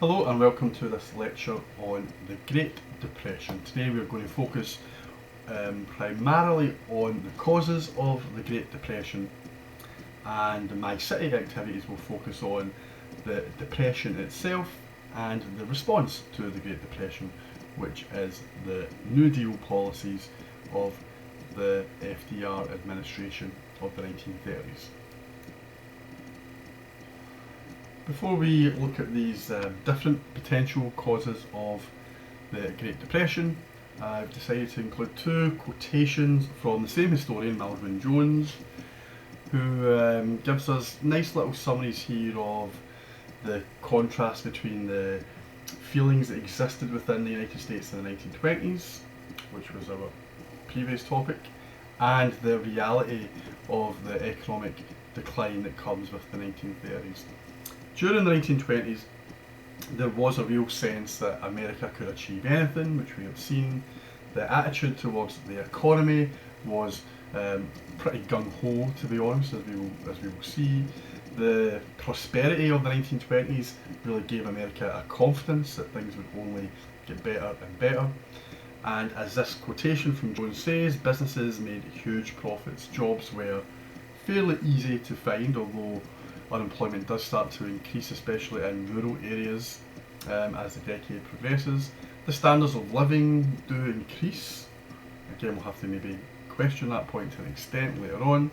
Hello and welcome to this lecture on the Great Depression. Today we are going to focus primarily on the causes of the Great Depression, and my city activities will focus on the Depression itself and the response to the Great Depression, which is the New Deal policies of the FDR administration of the 1930s. Before we look at these different potential causes of the Great Depression, I've decided to include two quotations from the same historian, Malvern Jones, who gives us nice little summaries here of the contrast between the feelings that existed within the United States in the 1920s, which was our previous topic, and the reality of the economic decline that comes with the 1930s. During the 1920s, there was a real sense that America could achieve anything, which we have seen. The attitude towards the economy was pretty gung-ho, to be honest, as we will see. The prosperity of the 1920s really gave America a confidence that things would only get better and better. And as this quotation from Jones says, businesses made huge profits. Jobs were fairly easy to find, although unemployment does start to increase, especially in rural areas as the decade progresses. The standards of living do increase. Again, we'll have to maybe question that point to an extent later on.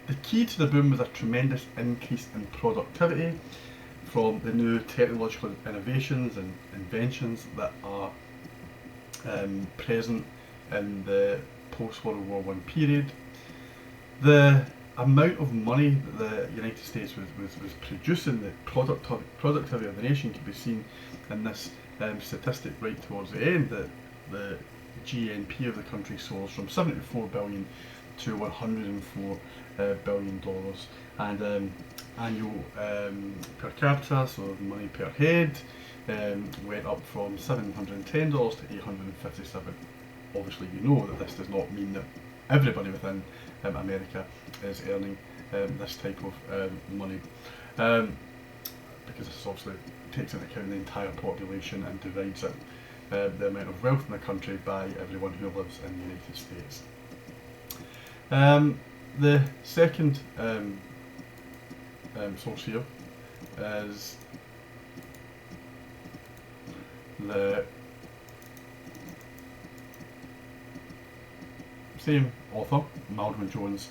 The key to the boom was a tremendous increase in productivity from the new technological innovations and inventions that are present in the post-World War I period. The amount of money that the United States was producing, the productivity of the nation, can be seen in this statistic right towards the end, that the GNP of the country soars from $74 billion to $104 billion, and annual per capita, so money per head, went up from $710 to $857. Obviously, you know that this does not mean that everybody within America is earning this type of money, because this obviously takes into account the entire population and divides it, the amount of wealth in the country, by everyone who lives in the United States. The second source here is the same author, Malvern Jones,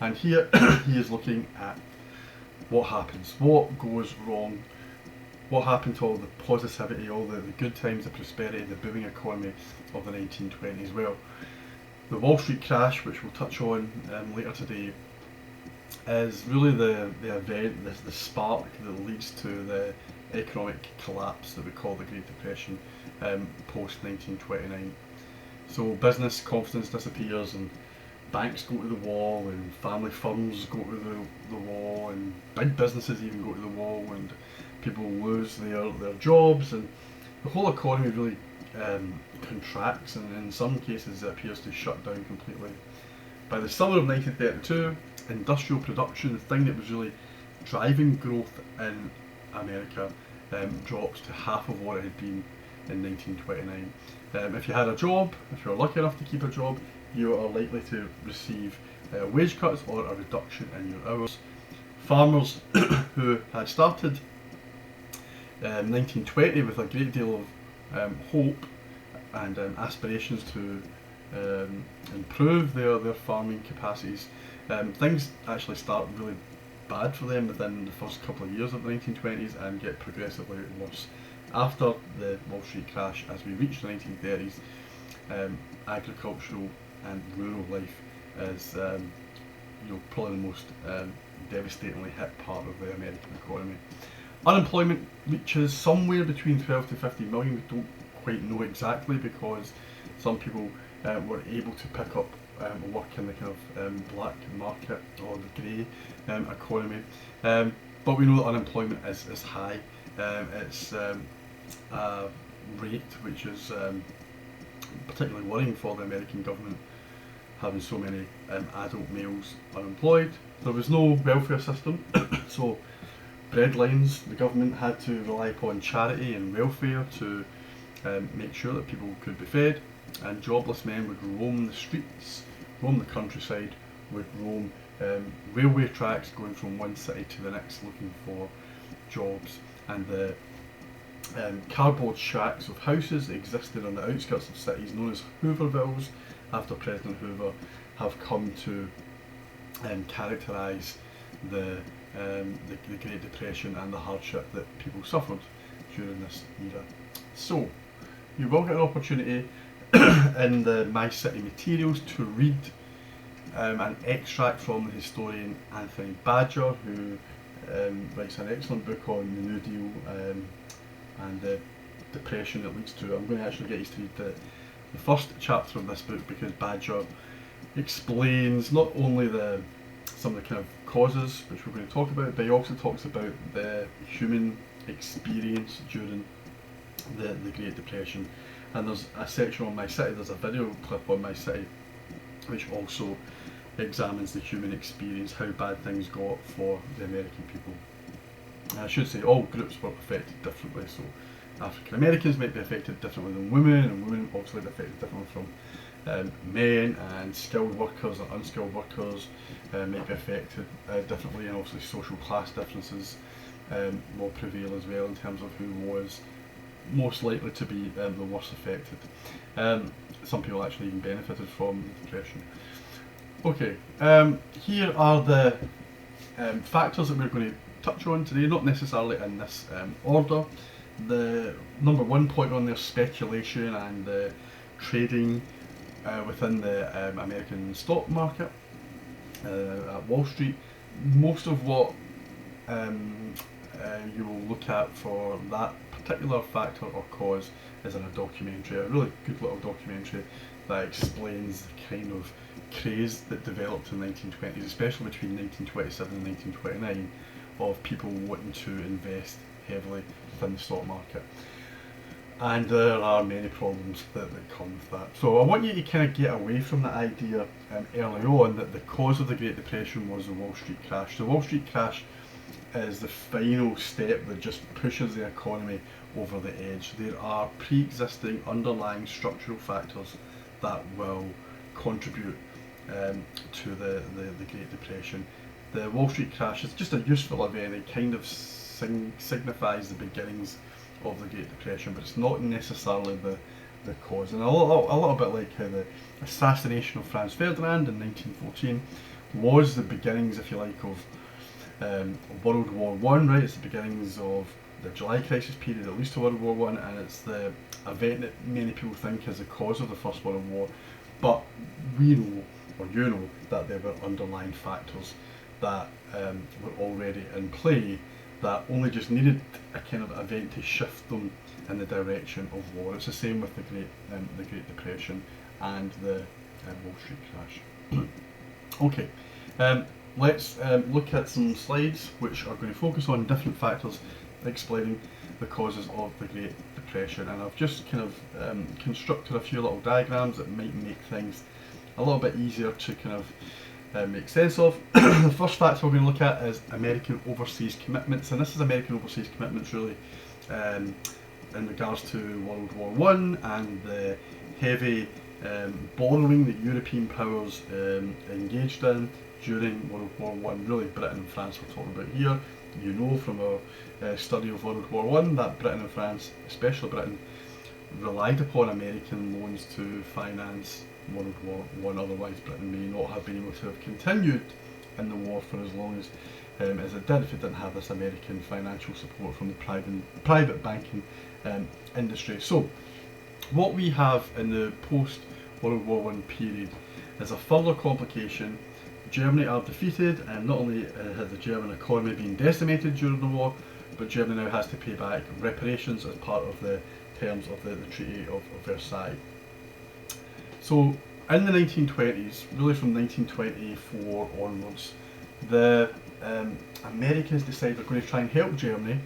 and here he is looking at what happens, what goes wrong, what happened to all the positivity, all the good times, the prosperity, the booming economy of the 1920s. Well, the Wall Street crash, which we'll touch on later today, is really the event, the spark that leads to the economic collapse that we call the Great Depression post 1929. So business confidence disappears, and banks go to the wall, and family firms go to the wall, and big businesses even go to the wall, and people lose their jobs, and the whole economy really contracts, and in some cases it appears to shut down completely. By the summer of 1932, industrial production, the thing that was really driving growth in America, drops to half of what it had been in 1929. If you had a job, if you were lucky enough to keep a job, you are likely to receive wage cuts or a reduction in your hours. Farmers who had started 1920 with a great deal of hope and aspirations to improve their farming capacities, things actually start really bad for them within the first couple of years of the 1920s and get progressively worse. After the Wall Street crash, as we reach the 1930s, agricultural and rural life is probably the most devastatingly hit part of the American economy. Unemployment reaches somewhere between 12 to 50 million. We don't quite know exactly, because some people were able to pick up work in the kind of black market or the grey economy. But we know that unemployment is high. It's a rate which is particularly worrying for the American government, having so many adult males unemployed. There was no welfare system, so breadlines. The government had to rely upon charity and welfare to make sure that people could be fed, and jobless men would roam the streets, roam the countryside, would roam railway tracks going from one city to the next looking for jobs. And the cardboard shacks of houses that existed on the outskirts of cities, known as Hoovervilles, after President Hoover, have come to characterise the Great Depression and the hardship that people suffered during this era. So, you will get an opportunity in the My City materials to read an extract from the historian Anthony Badger, who writes an excellent book on the New Deal and the depression it leads to. I'm going to actually get you to read the first chapter of this book, because Badger explains not only some of the kind of causes which we're going to talk about, but he also talks about the human experience during the Great Depression. And there's a section on My City, there's a video clip on My City, which also examines the human experience, how bad things got for the American people. I should say all groups were affected differently, so African Americans might be affected differently than women, and women obviously are affected differently from men, and skilled workers and unskilled workers might be affected differently, and obviously social class differences will prevail as well in terms of who was most likely to be the worst affected. Some people actually even benefited from the Depression. Okay, here are the factors that we're going to touch on today, not necessarily in this order. The number one point on there, speculation and trading within the American stock market at Wall Street. Most of what you will look at for that particular factor or cause is in a documentary, a really good little documentary that explains the kind of craze that developed in the 1920s, especially between 1927 and 1929, of people wanting to invest heavily within the stock market. And there are many problems that come with that. So I want you to kind of get away from the idea early on that the cause of the Great Depression was the Wall Street crash. The Wall Street crash is the final step that just pushes the economy over the edge. There are pre-existing underlying structural factors that will contribute to the Great Depression. The Wall Street crash is just a useful event. It kind of signifies the beginnings of the Great Depression, but it's not necessarily the cause. And a little bit like how the assassination of Franz Ferdinand in 1914 was the beginnings, if you like, of World War One, right? It's the beginnings of the July Crisis period, at least to World War One, and it's the event that many people think is the cause of the First World War. But we know, or you know, that there were underlying factors that were already in play that only just needed a kind of event to shift them in the direction of war. It's the same with the Great Depression and the Wall Street crash. Okay. Let's look at some slides which are going to focus on different factors explaining the causes of the Great Depression, and I've just kind of constructed a few little diagrams that might make things a little bit easier to kind of make sense of. The first factor we're going to look at is American overseas commitments, and this is American overseas commitments really in regards to World War One and the heavy borrowing that European powers engaged in during World War One. Really, Britain and France we're talking about here. You know from our study of World War One that Britain and France, especially Britain, relied upon American loans to finance World War One. Otherwise, Britain may not have been able to have continued in the war for as long as it did if it didn't have this American financial support from the private banking industry. So, what we have in the post-World War One period is a further complication. Germany are defeated, and not only has the German economy been decimated during the war, but Germany now has to pay back reparations as part of the terms of the Treaty of Versailles. So in the 1920s, really from 1924 onwards, the Americans decide they're going to try and help Germany,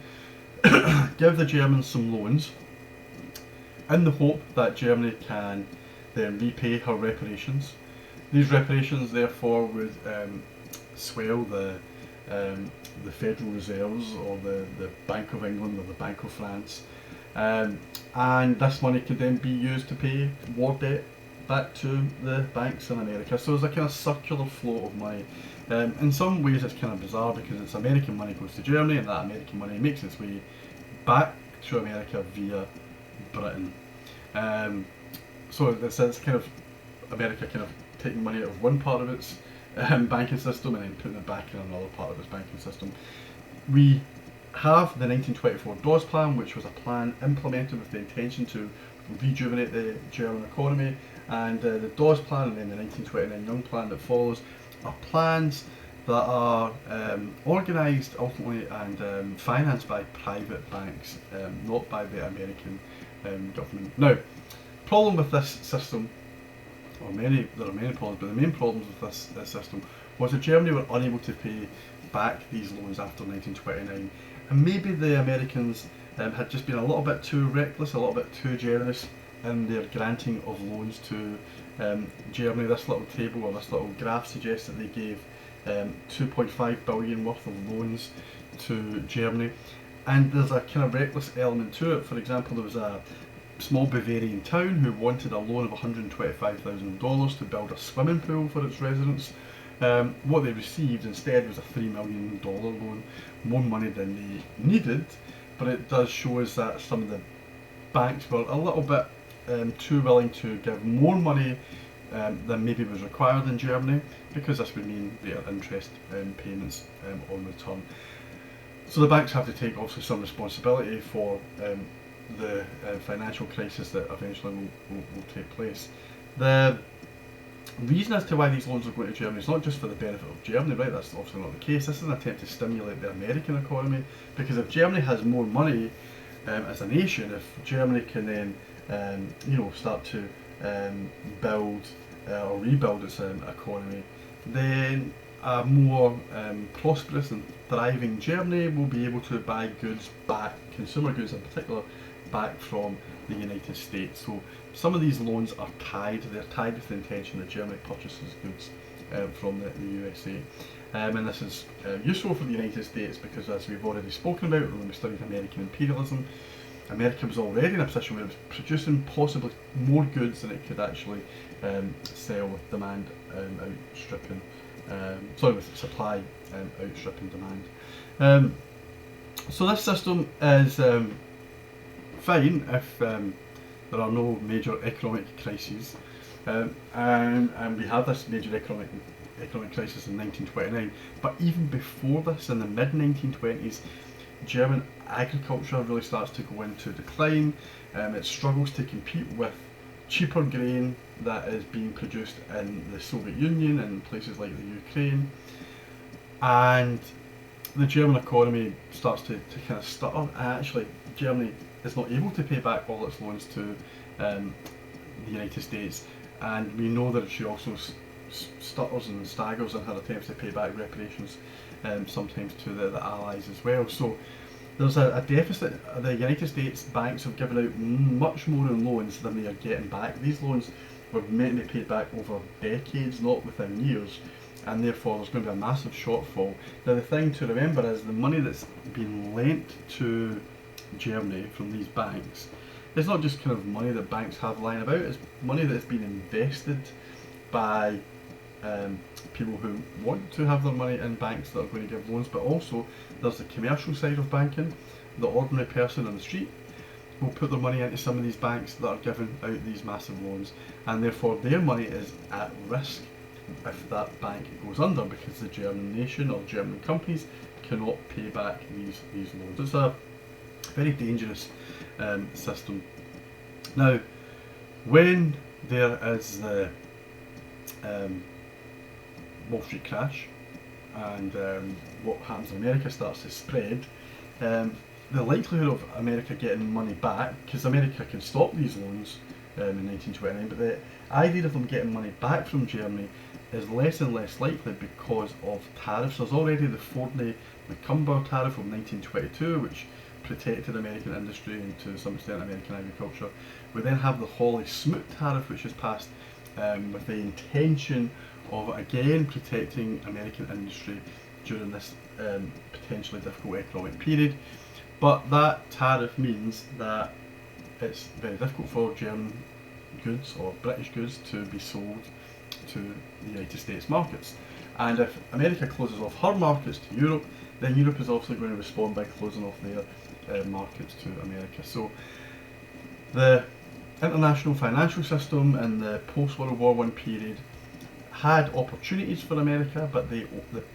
give the Germans some loans, in the hope that Germany can then repay her reparations. These reparations therefore would swell the the Federal Reserves or the Bank of England or the Bank of France. And this money could then be used to pay war debt back to the banks in America. So there's a kind of circular flow of money. In some ways it's kind of bizarre because it's American money goes to Germany and that American money makes its way back to America via Britain. So it's kind of America kind of taking money out of one part of its banking system and then putting it back in another part of its banking system. We have the 1924 Dawes Plan, which was a plan implemented with the intention to rejuvenate the German economy, and the Dawes Plan and then the 1929 Young Plan that follows are plans that are organised ultimately and financed by private banks, not by the American government. Now, problem with this system, there are many problems, but the main problems with this system was that Germany were unable to pay back these loans after 1929, and maybe the Americans had just been a little bit too reckless, a little bit too generous in their granting of loans to Germany. This little table or this little graph suggests that they gave 2.5 billion worth of loans to Germany, and there's a kind of reckless element to it. For example, there was a small Bavarian town who wanted a loan of $125,000 to build a swimming pool for its residents. What they received instead was a $3 million loan, more money than they needed, but it does show us that some of the banks were a little bit too willing to give more money than maybe was required in Germany, because this would mean their interest payments on return. So the banks have to take obviously some responsibility for the financial crisis that eventually will take place. The reason as to why these loans are going to Germany is not just for the benefit of Germany, right? That's obviously not the case. This is an attempt to stimulate the American economy, because if Germany has more money as a nation, if Germany can then start to build or rebuild its economy, then a more prosperous and thriving Germany will be able to buy goods back, consumer goods in particular, back from the United States. So some of these loans are tied, they're tied with the intention that Germany purchases goods from the USA. And this is useful for the United States because, as we've already spoken about when we studied American imperialism, America was already in a position where it was producing possibly more goods than it could actually sell, with demand outstripping, with supply outstripping demand. So this system is fine if there are no major economic crises, and we had this major economic crisis in 1929. But even before this, in the mid 1920s, German agriculture really starts to go into decline. It struggles to compete with cheaper grain that is being produced in the Soviet Union and places like the Ukraine, and the German economy starts to kind of stutter. Actually, Germany is not able to pay back all its loans to the United States, and we know that she also stutters and staggers in her attempts to pay back reparations, sometimes to the Allies as well. So there's a deficit. The United States banks have given out much more in loans than they are getting back. These loans were meant to be paid back over decades, not within years, and therefore there's going to be a massive shortfall. Now the thing to remember is the money that's been lent to Germany from these banks is not just kind of money that banks have lying about, it's money that's been invested by people who want to have their money in banks that are going to give loans, but also there's the commercial side of banking. The ordinary person on the street will put their money into some of these banks that are giving out these massive loans, and therefore their money is at risk if that bank goes under, because the German nation or German companies cannot pay back these loans. It's a very dangerous system. Now, when there is the Wall Street crash and what happens in America starts to spread, the likelihood of America getting money back, because America can stop these loans in 1929, but the idea of them getting money back from Germany is less and less likely because of tariffs. There's already the Fordney-McCumber tariff of 1922, which protected American industry and to some extent American agriculture. We then have the Hawley-Smoot tariff, which is passed with the intention of again protecting American industry during this potentially difficult economic period. But that tariff means that it's very difficult for German goods or British goods to be sold to the United States markets. And if America closes off her markets to Europe, then Europe is obviously going to respond by closing off their markets to America. So the international financial system in the post-World War I period had opportunities for America, but the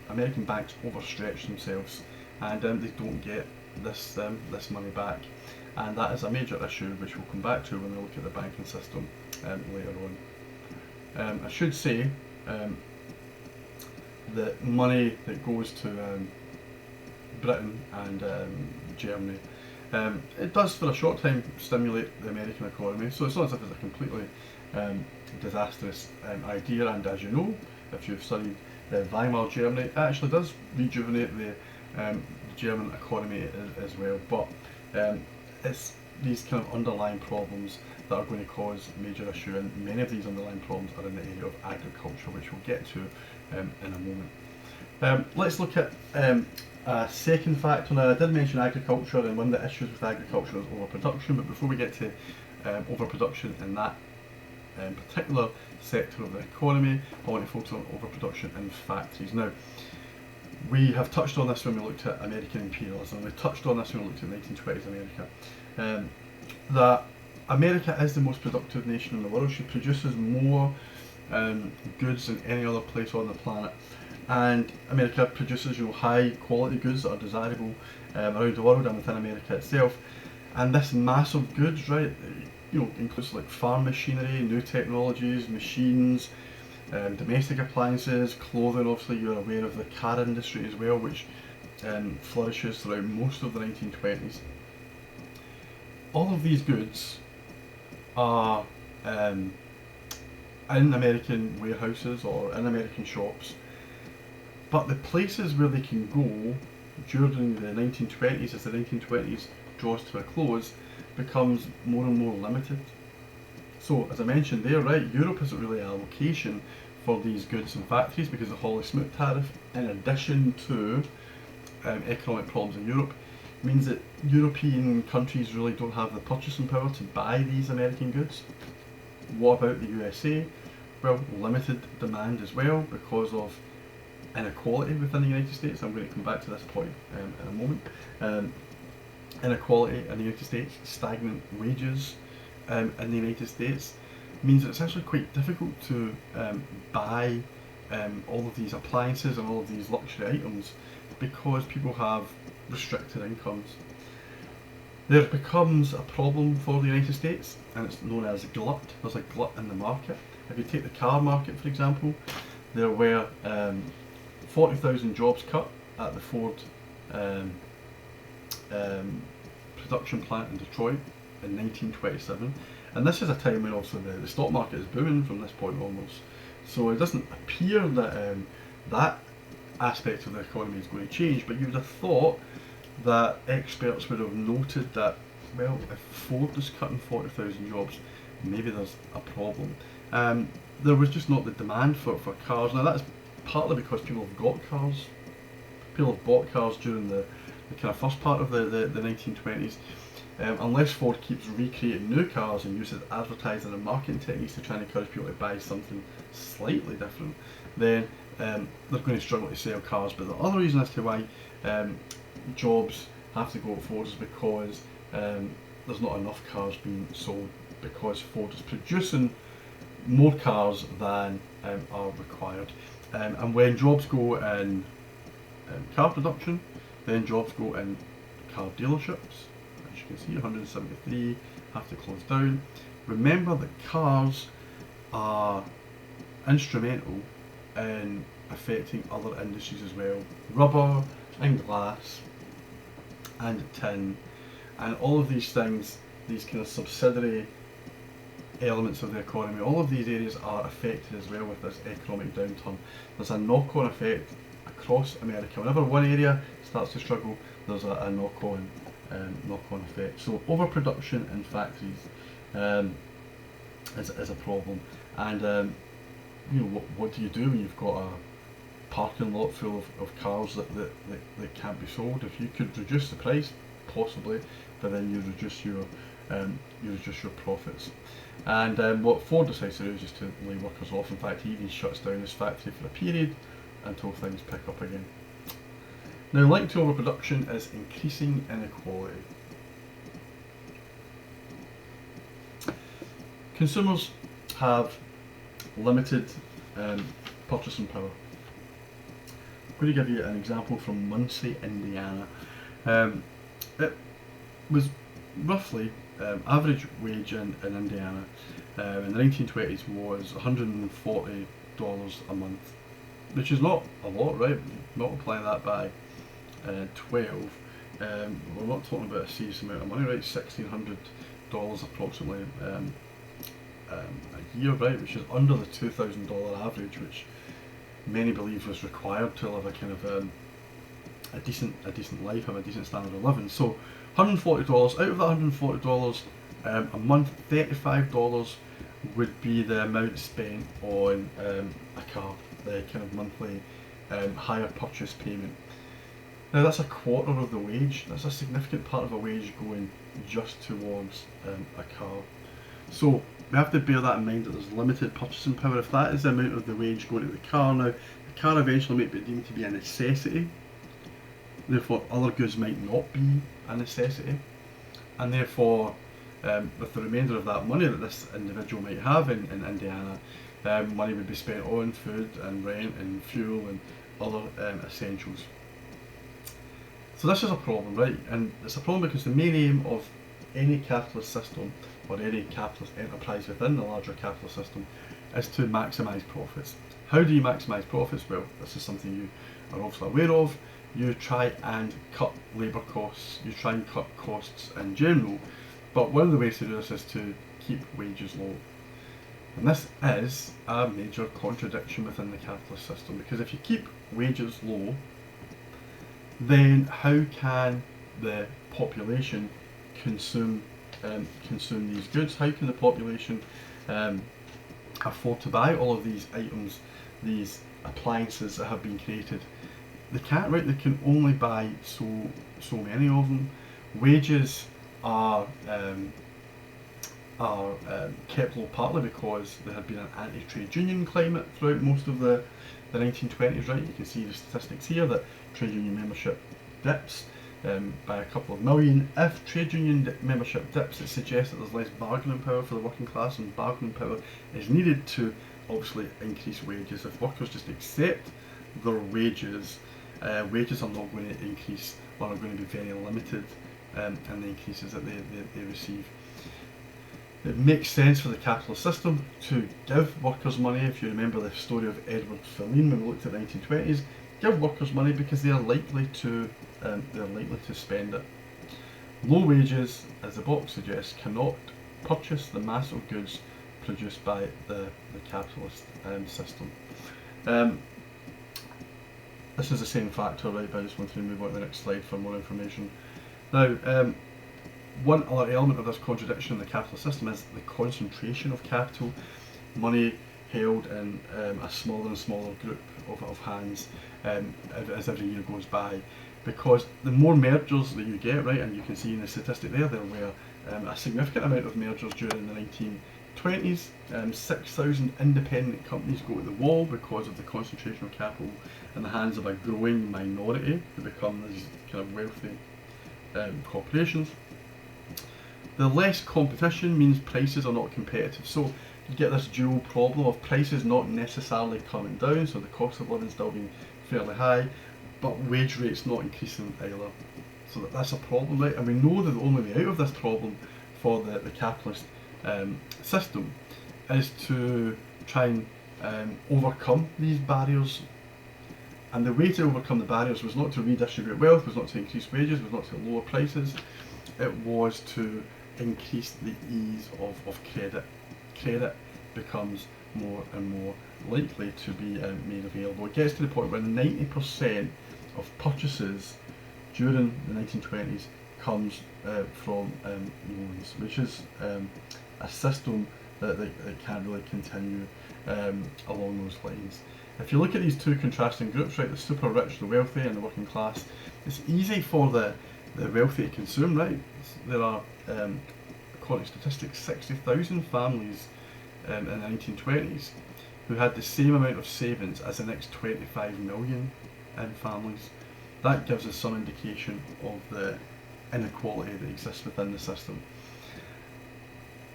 American banks overstretched themselves, and they don't get this money back. And that is a major issue which we'll come back to when we look at the banking system later on. I should say the money that goes to Britain and Germany, it does for a short time stimulate the American economy, so it's not as if it's a completely disastrous idea. And as you know, if you've studied Weimar Germany, it actually does rejuvenate the German economy as well, but it's these kind of underlying problems that are going to cause major issue, and many of these underlying problems are in the area of agriculture, which we'll get to in a moment. Let's look at a second factor. Now, I did mention agriculture, and one of the issues with agriculture is overproduction, but before we get to overproduction in that particular sector of the economy, I want to focus on overproduction in factories. Now, we have touched on this when we looked at American imperialism, we touched on this when we looked at 1920s America, that America is the most productive nation in the world. She produces more goods than any other place on the planet, and America produces high quality goods that are desirable around the world and within America itself. And this massive goods, right, includes like farm machinery, new technologies, machines, domestic appliances, clothing. Obviously you're aware of the car industry as well, which flourishes throughout most of the 1920s. All of these goods are in American warehouses or in American shops, but the places where they can go during the 1920s, as the 1920s draws to a close, becomes more and more limited. So as I mentioned there, right, Europe isn't really a location for these goods and factories because of the Hawley-Smoot tariff, in addition to economic problems in Europe, means that European countries really don't have the purchasing power to buy these American goods. What about the USA? Well, limited demand as well because of inequality within the United States. I'm going to come back to this point in a moment. Inequality in the United States, stagnant wages in the United States means that it's actually quite difficult to buy all of these appliances and all of these luxury items because people have restricted incomes. There becomes a problem for the United States, and it's known as glut. There's a glut in the market. If you take the car market, for example, there were 40,000 jobs cut at the Ford production plant in Detroit in 1927, and this is a time when also the stock market is booming from this point onwards. So it doesn't appear that that aspect of the economy is going to change, but you would have thought that experts would have noted that, well, if Ford is cutting 40,000 jobs, maybe there's a problem. There was just not the demand for cars. Now that's partly because people have got cars. People have bought cars during the kind of first part of the 1920s. Unless Ford keeps recreating new cars and uses advertising and marketing techniques to try and encourage people to buy something slightly different, then they're going to struggle to sell cars. But the other reason as to why jobs have to go at Ford is because there's not enough cars being sold, because Ford is producing more cars than are required. And when jobs go in car production, then jobs go in car dealerships. As you can see, 173 have to close down. Remember that cars are instrumental in affecting other industries as well. Rubber and glass and tin, and all of these things, these kind of subsidiary elements of the economy, all of these areas are affected as well with this economic downturn. There's a knock-on effect across America. Whenever one area starts to struggle, there's a knock-on effect. So overproduction in factories is a problem. And what do you do when you've got a parking lot full of cars that can't be sold. If you could reduce the price, possibly, but then you reduce your profits. And what Ford decides to do is just to lay workers off. In fact, he even shuts down his factory for a period until things pick up again. Now, linked to overproduction is increasing inequality. Consumers have limited purchasing power. I'm going to give you an example from Muncie, Indiana. It was roughly average wage in Indiana in the 1920s was $140 a month, which is not a lot, right? Multiply that by 12. We're not talking about a serious amount of money, right? $1,600 approximately a year, right? Which is under the $2,000 average, which many believe was required to live a kind of a decent life, have a decent standard of living. So $140, out of that $140 a month, $35 would be the amount spent on a car, the kind of monthly hire purchase payment. Now that's a quarter of the wage. That's a significant part of a wage going just towards a car. So we have to bear that in mind, that there's limited purchasing power. If that is the amount of the wage going to the car, now the car eventually might be deemed to be a necessity, therefore other goods might not be a necessity, and therefore with the remainder of that money that this individual might have in Indiana, money would be spent on food and rent and fuel and other essentials. So this is a problem, right? And it's a problem because the main aim of any capitalist system or any capitalist enterprise within the larger capitalist system is to maximise profits. How do you maximise profits? Well, this is something you are obviously aware of. You try and cut labour costs, you try and cut costs in general, but one of the ways to do this is to keep wages low. And this is a major contradiction within the capitalist system, because if you keep wages low, then how can the population consume these goods? How can the population afford to buy all of these items, these appliances that have been created? They can't, right? They can only buy so many of them. Wages are kept low partly because there had been an anti-trade union climate throughout most of the 1920s, right? You can see the statistics here that trade union membership dips by a couple of million. If trade union membership dips, it suggests that there's less bargaining power for the working class, and bargaining power is needed to obviously increase wages. If workers just accept their wages, wages are not going to increase, or are going to be very limited in the increases that they receive. It makes sense for the capitalist system to give workers money. If you remember the story of Edward Filene when we looked at the 1920s, give workers money because they are likely to spend it. Low wages, as the box suggests, cannot purchase the mass of goods produced by the capitalist system. This is the same factor, right? But I just want to move on to the next slide for more information. Now, one other element of this contradiction in the capitalist system is the concentration of capital, money held in a smaller and smaller group of hands as every year goes by. Because the more mergers that you get, right, and you can see in the statistic there were a significant amount of mergers during the 1920s. 6,000 independent companies go to the wall because of the concentration of capital in the hands of a growing minority who become these kind of wealthy corporations. The less competition means prices are not competitive. So you get this dual problem of prices not necessarily coming down, so the cost of living still being fairly high, but wage rates not increasing either. So that's a problem, right? And we know that the only way out of this problem for the capitalist system is to try and overcome these barriers. And the way to overcome the barriers was not to redistribute wealth, was not to increase wages, was not to lower prices. It was to increase the ease of credit. Credit becomes more and more likely to be made available. It gets to the point where 90% of purchases during the 1920s comes from loans, which is a system that can't really continue along those lines. If you look at these two contrasting groups, right, the super rich, the wealthy, and the working class, it's easy for the wealthy to consume, right? There are, according to statistics, 60,000 families in the 1920s who had the same amount of savings as the next 25 million in families. That gives us some indication of the inequality that exists within the system.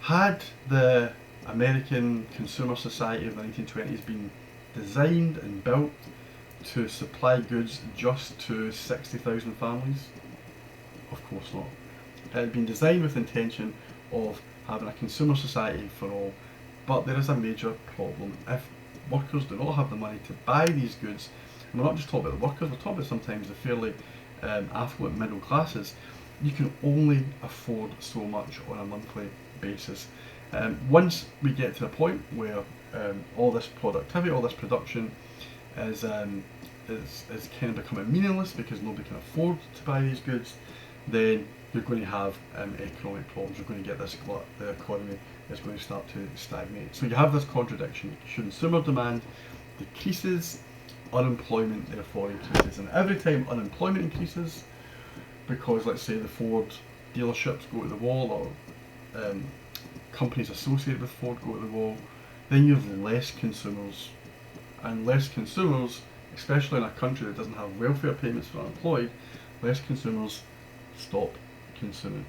Had the American consumer society of the 1920s been designed and built to supply goods just to 60,000 families? Of course not. It had been designed with the intention of having a consumer society for all, but there is a major problem. If workers do not have the money to buy these goods, and we're not just talking about the workers, we're talking about sometimes the fairly affluent middle classes, you can only afford so much on a monthly basis. Once we get to the point where all this productivity, all this production is kind of becoming meaningless because nobody can afford to buy these goods, then you're going to have economic problems. You're going to get this glut. The economy is going to start to stagnate. So you have this contradiction. Consumer demand decreases, unemployment therefore increases. And every time unemployment increases, because let's say the Ford dealerships go to the wall, or companies associated with Ford go to the wall, then you have less consumers. And less consumers, especially in a country that doesn't have welfare payments for unemployed, less consumers stop consuming,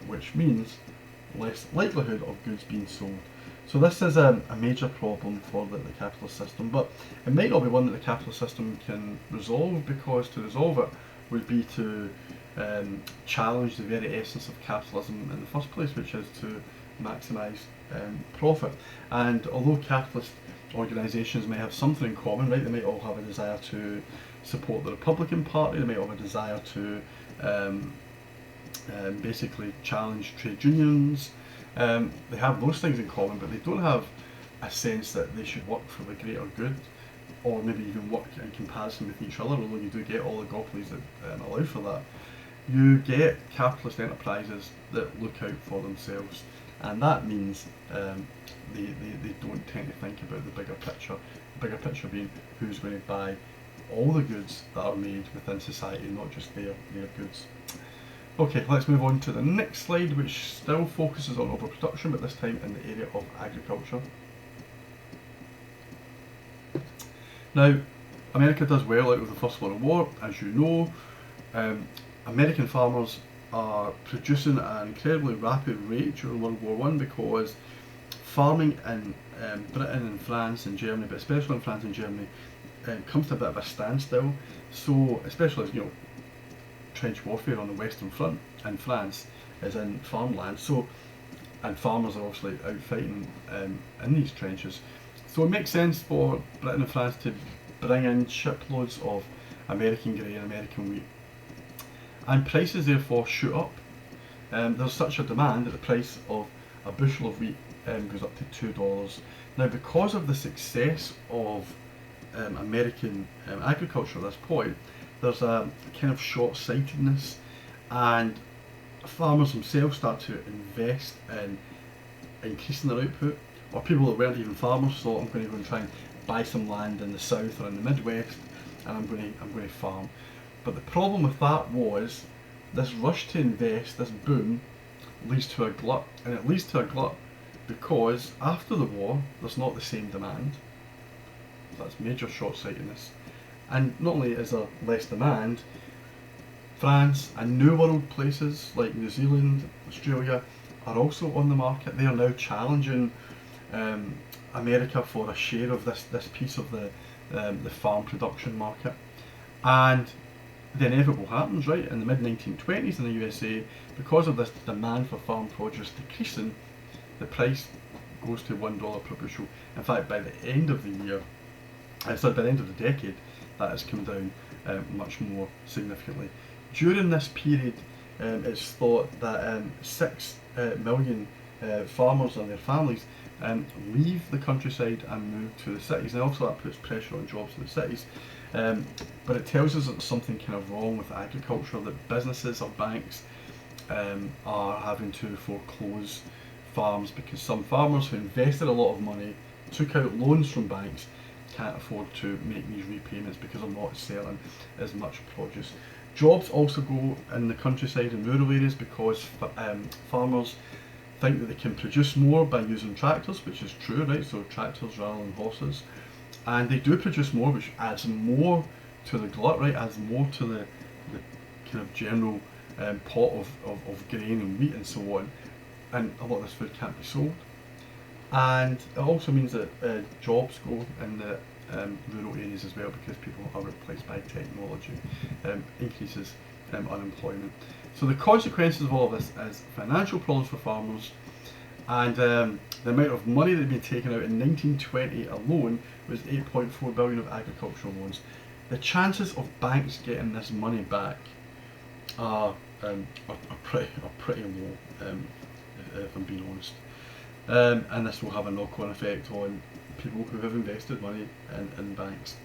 which means less likelihood of goods being sold. So this is a major problem for the capitalist system, but it might not be one that the capitalist system can resolve, because to resolve it would be to challenge the very essence of capitalism in the first place, which is to maximise profit. And although capitalist organisations may have something in common, right, they might all have a desire to support the Republican Party, they might have a desire to basically challenge trade unions. They have those things in common, but they don't have a sense that they should work for the greater good, or maybe even work in comparison with each other, although you do get oligopolies that allow for that. You get capitalist enterprises that look out for themselves, and that means they don't tend to think about the bigger picture. The bigger picture being who's going to buy all the goods that are made within society, not just their goods. Okay, let's move on to the next slide, which still focuses on overproduction, but this time in the area of agriculture. Now, America does well out of the First World War, as you know. American farmers are producing at an incredibly rapid rate during World War I, because farming in Britain and France and Germany, but especially in France and Germany, comes to a bit of a standstill. So, especially as trench warfare on the Western Front in France is in farmland. So, and farmers are obviously out fighting in these trenches. So it makes sense for Britain and France to bring in shiploads of American grain, American wheat, and prices therefore shoot up. There's such a demand that the price of a bushel of wheat goes up to $2. Now, because of the success of American agriculture at this point, there's a kind of short-sightedness, and farmers themselves start to invest in increasing their output, or people that weren't even farmers thought, I'm going to go and try and buy some land in the south or in the Midwest, and I'm going to farm. But the problem with that was this rush to invest, this boom, leads to a glut, and it leads to a glut because after the war there's not the same demand. That's major short-sightedness. And not only is there less demand, France and New World places like New Zealand, Australia are also on the market. They are now challenging America for a share of this piece of the farm production market. And the inevitable happens, right? In the mid-1920s in the USA, because of this demand for farm produce decreasing, the price goes to $1 per bushel. In fact, by the end of the year, by the end of the decade, that has come down much more significantly. During this period, it's thought that 6 million farmers and their families leave the countryside and move to the cities, and also that puts pressure on jobs in the cities. But it tells us that there's something kind of wrong with agriculture, that businesses or banks are having to foreclose farms, because some farmers who invested a lot of money, took out loans from banks, can't afford to make these repayments because they're not selling as much produce. Jobs also go in the countryside and rural areas because farmers think that they can produce more by using tractors, which is true, right? So tractors rather than horses, and they do produce more, which adds more to the glut, right? Adds more to the kind of general pot of grain and wheat and so on, and a lot of this food can't be sold. And it also means that jobs go in the rural areas as well because people are replaced by technology, increases unemployment. So the consequences of all of this is financial problems for farmers, and the amount of money that had been taken out in 1920 alone was 8.4 billion of agricultural loans. The chances of banks getting this money back are pretty low, if I'm being honest. And this will have a knock-on effect on people who have invested money in banks.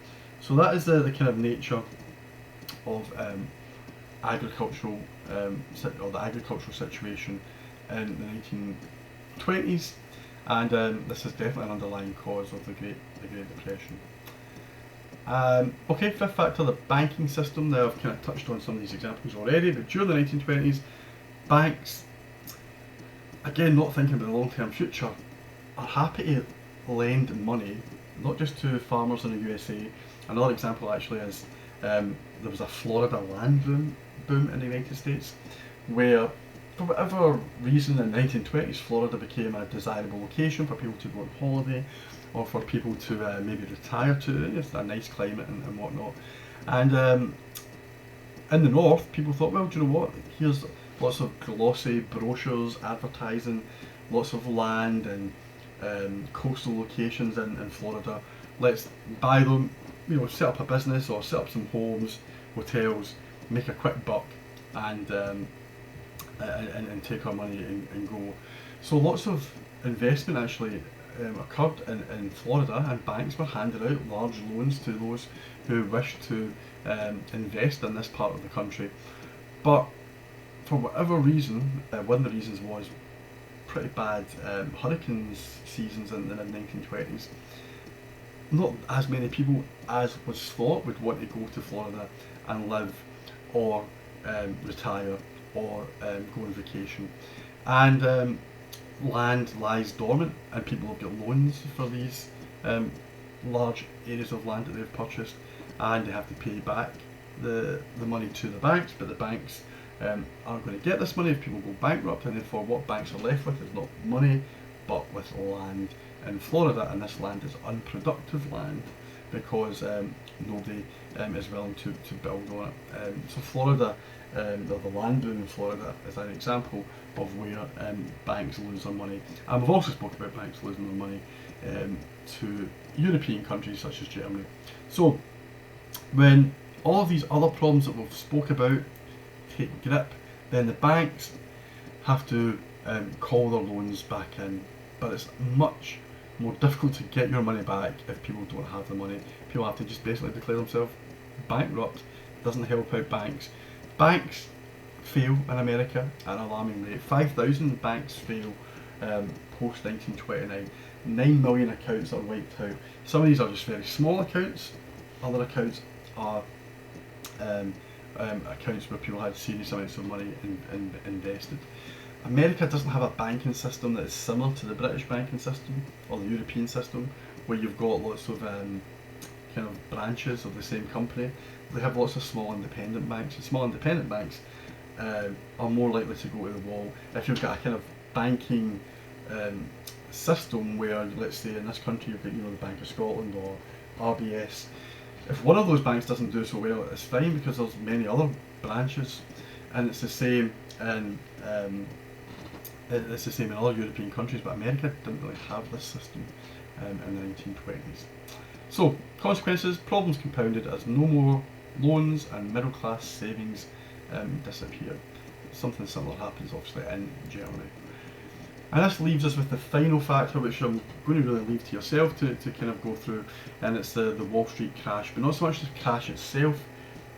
So that is the kind of nature of agricultural or the agricultural situation in the 1920s, and this is definitely an underlying cause of the Great Depression. Okay, fifth factor, the banking system. Now I've kind of touched on some of these examples already, but during the 1920s, banks, again not thinking about the long-term future, are happy to lend money, not just to farmers in the USA. Another example actually is there was a Florida land boom in the United States, where for whatever reason in the 1920s Florida became a desirable location for people to go on holiday or for people to maybe retire to. It's a nice climate and whatnot. And in the north, people thought, well, do you know what? Here's lots of glossy brochures advertising lots of land and coastal locations in Florida. Let's buy them, set up a business or set up some homes, hotels, make a quick buck, and take our money and go. So lots of investment actually occurred in Florida, and banks were handing out large loans to those who wished to invest in this part of the country. But for whatever reason, one of the reasons was pretty bad hurricanes seasons in the mid-1920s. Not as many people as was thought would want to go to Florida and live or retire or go on vacation. And land lies dormant, and people have got loans for these large areas of land that they've purchased, and they have to pay back the money to the banks, but the banks aren't going to get this money if people go bankrupt, and therefore what banks are left with is not money but with land in Florida, and this land is unproductive land because nobody is willing to build on it. So Florida, the land boom in Florida is an example of where banks lose their money. And we've also spoken about banks losing their money to European countries such as Germany. So when all of these other problems that we've spoke about take grip, then the banks have to call their loans back in. But it's much more difficult to get your money back if people don't have the money. People have to just basically declare themselves bankrupt. It doesn't help out banks. Banks fail in America at an alarming rate. 5,000 banks fail post 1929. 9 million accounts are wiped out. Some of these are just very small accounts. Other accounts are accounts where people had serious amounts of money invested. America doesn't have a banking system that is similar to the British banking system or the European system, where you've got lots of kind of branches of the same company. They have lots of small independent banks, and small independent banks are more likely to go to the wall if you've got a kind of banking system where, let's say in this country, you've got the Bank of Scotland or RBS. If one of those banks doesn't do so well, it's fine because there's many other branches, and it's the same in other European countries, but America didn't really have this system in the 1920s. So, consequences, problems compounded as no more loans and middle class savings disappear. Something similar happens obviously in Germany. And this leaves us with the final factor, which I'm going to really leave to yourself to kind of go through, and it's the Wall Street crash, but not so much the crash itself,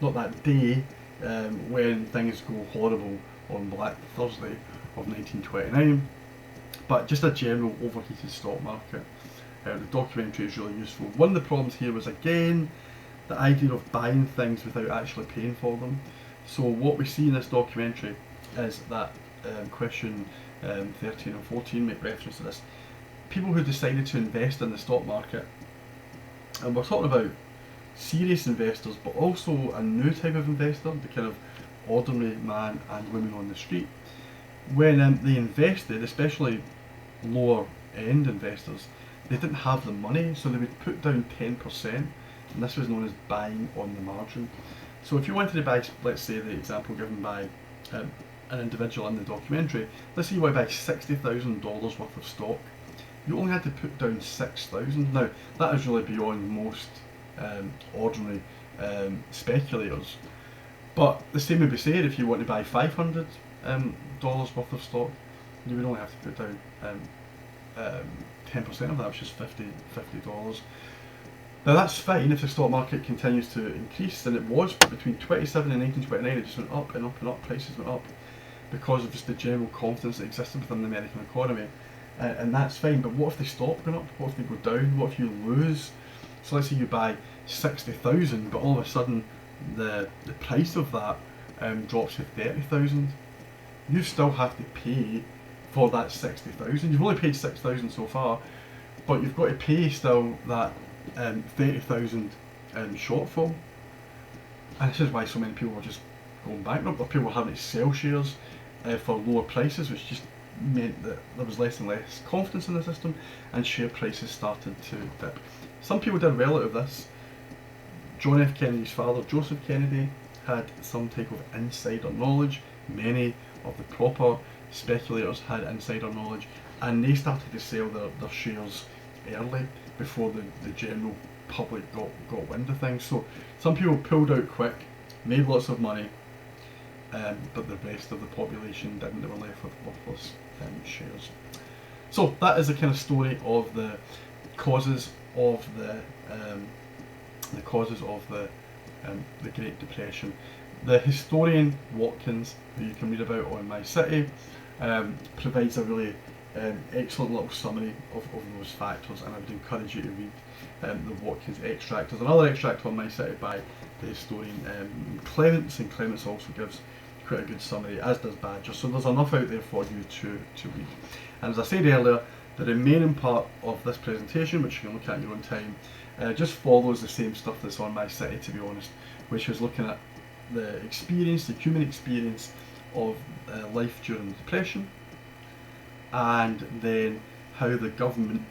not that day when things go horrible on Black Thursday of 1929, but just a general overheated stock market. The documentary is really useful. One of the problems here was, again, the idea of buying things without actually paying for them. So what we see in this documentary is that question 13 and 14 make reference to this. People who decided to invest in the stock market, and we're talking about serious investors, but also a new type of investor, the kind of ordinary man and women on the street. When they invested, especially lower end investors, they didn't have the money, so they would put down 10%, and this was known as buying on the margin. So if you wanted to buy, let's say the example given by an individual in the documentary, let's say you want to buy $60,000 worth of stock, you only had to put down $6,000. Now that is really beyond most ordinary speculators. But the same would be said if you want to buy $500 worth of stock, you would only have to put down 10% of that, which is $50. Now that's fine if the stock market continues to increase, and it was between 27 and 1929. It just went up and up and up. Prices went up because of just the general confidence that existed within the American economy, and that's fine. But what if they stop going up? What if they go down? What if you lose? So let's say you buy 60,000, but all of a sudden the price of that drops to 30,000. You still have to pay for that 60,000. You've only paid 6,000 so far, but you've got to pay still that 30,000 shortfall. And this is why so many people were just going bankrupt, or people were having to sell shares for lower prices, which just meant that there was less and less confidence in the system, and share prices started to dip. Some people did well out of this. John F. Kennedy's father, Joseph Kennedy, had some type of insider knowledge. Many of the proper speculators had insider knowledge, and they started to sell their shares early before the general public got wind of things. So some people pulled out quick, made lots of money, but the rest of the population didn't. They were left with worthless shares. So that is the kind of story of the causes of the Great Depression. The historian Watkins, who you can read about on My City, provides a really excellent little summary of those factors, and I would encourage you to read the Watkins extract. There's another extract on My City by the historian Clements, and Clements also gives quite a good summary, as does Badger. So there's enough out there for you to read. And as I said earlier, the remaining part of this presentation, which you can look at in your own time, just follows the same stuff that's on My City, to be honest, which is looking at the human experience of life during the Depression, and then how the government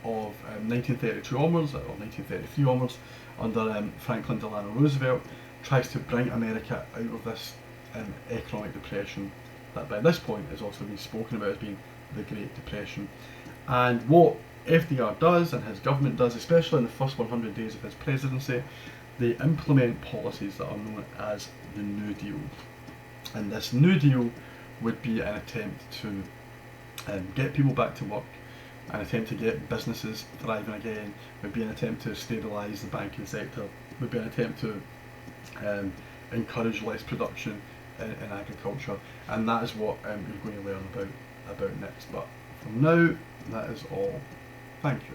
of 1932 onwards, or 1933 onwards, under Franklin Delano Roosevelt, tries to bring America out of this economic depression that by this point has also been spoken about as being the Great Depression. And what FDR does, and his government does, especially in the first 100 days of his presidency, they implement policies that are known as the New Deal. And this New Deal would be an attempt to get people back to work, an attempt to get businesses thriving again, would be an attempt to stabilise the banking sector, would be an attempt to encourage less production in agriculture, and that is what you're going to learn about next. But from now, that is all. Thank you.